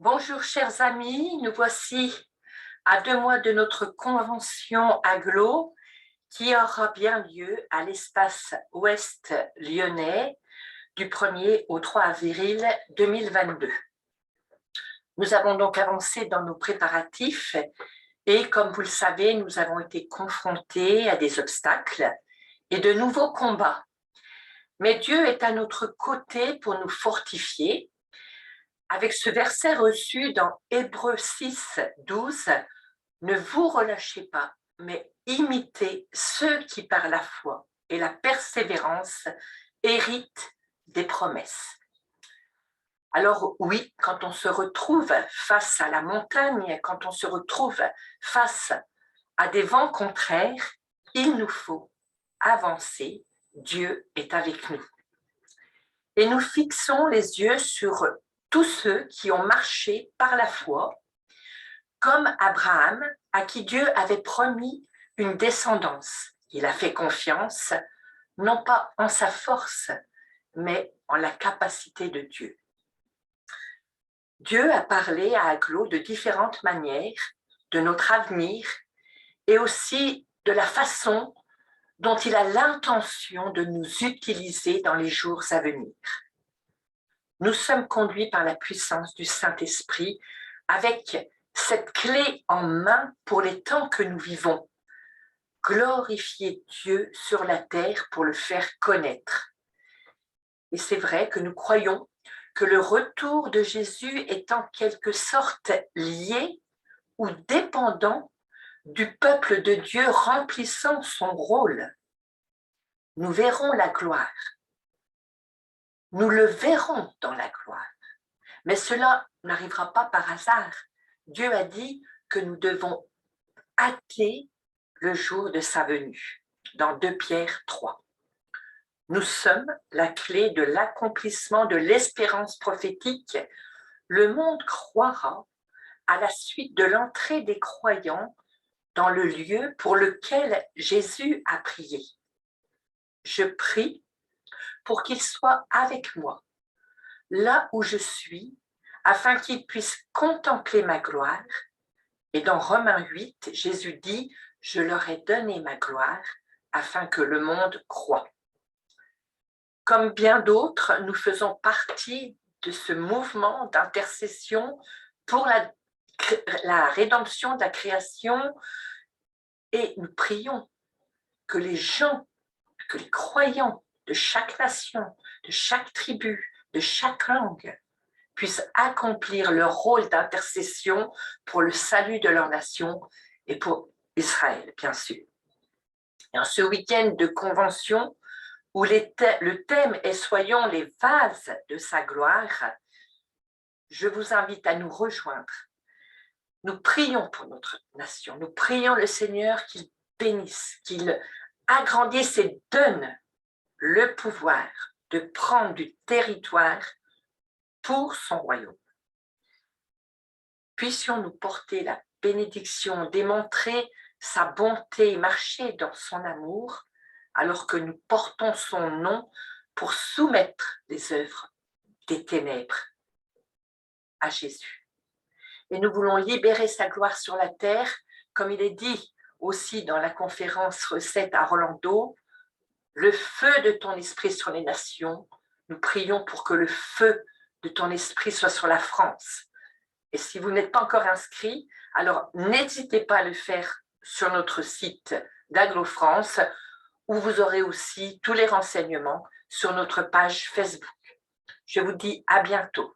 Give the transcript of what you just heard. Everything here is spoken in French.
Bonjour chers amis, nous voici à 2 mois de notre convention Aglo qui aura bien lieu à l'espace ouest lyonnais du 1er au 3 avril 2022. Nous avons donc avancé dans nos préparatifs et comme vous le savez, nous avons été confrontés à des obstacles et de nouveaux combats. Mais Dieu est à notre côté pour nous fortifier. Avec ce verset reçu dans Hébreux 6, 12, « Ne vous relâchez pas, mais imitez ceux qui par la foi et la persévérance héritent des promesses. » Alors oui, quand on se retrouve face à la montagne, quand on se retrouve face à des vents contraires, il nous faut avancer. Dieu est avec nous. Et nous fixons les yeux sur tous ceux qui ont marché par la foi, comme Abraham, à qui Dieu avait promis une descendance. Il a fait confiance, non pas en sa force, mais en la capacité de Dieu. Dieu a parlé à Aglo de différentes manières, de notre avenir et aussi de la façon dont il a l'intention de nous utiliser dans les jours à venir. Nous sommes conduits par la puissance du Saint-Esprit avec cette clé en main pour les temps que nous vivons. Glorifier Dieu sur la terre pour le faire connaître. Et c'est vrai que nous croyons que le retour de Jésus est en quelque sorte lié ou dépendant du peuple de Dieu remplissant son rôle. Nous verrons la gloire. Nous le verrons dans la gloire. Mais cela n'arrivera pas par hasard. Dieu a dit que nous devons hâter le jour de sa venue, dans 2 Pierre 3. Nous sommes la clé de l'accomplissement de l'espérance prophétique. Le monde croira à la suite de l'entrée des croyants dans le lieu pour lequel Jésus a prié. Je prie pour qu'il soit avec moi, là où je suis, afin qu'il puisse contempler ma gloire. Et dans Romains 8, Jésus dit « Je leur ai donné ma gloire, afin que le monde croie. » Comme bien d'autres, nous faisons partie de ce mouvement d'intercession pour la rédemption de la création et nous prions que les gens, que les croyants de chaque nation, de chaque tribu, de chaque langue puissent accomplir leur rôle d'intercession pour le salut de leur nation et pour Israël, bien sûr. Et en ce week-end de convention, où le thème est « Soyons les vases de sa gloire », je vous invite à nous rejoindre. Nous prions pour notre nation, nous prions le Seigneur qu'il bénisse, qu'il agrandisse et donne le pouvoir de prendre du territoire pour son royaume. Puissions-nous porter la bénédiction, démontrer sa bonté et marcher dans son amour, alors que nous portons son nom pour soumettre les œuvres des ténèbres à Jésus. Et nous voulons libérer sa gloire sur la terre, comme il est dit aussi dans la conférence recette à Orlando, le feu de ton esprit sur les nations. Nous prions pour que le feu de ton esprit soit sur la France. Et si vous n'êtes pas encore inscrit, alors n'hésitez pas à le faire sur notre site d'Aglo France, où vous aurez aussi tous les renseignements sur notre page Facebook. Je vous dis à bientôt.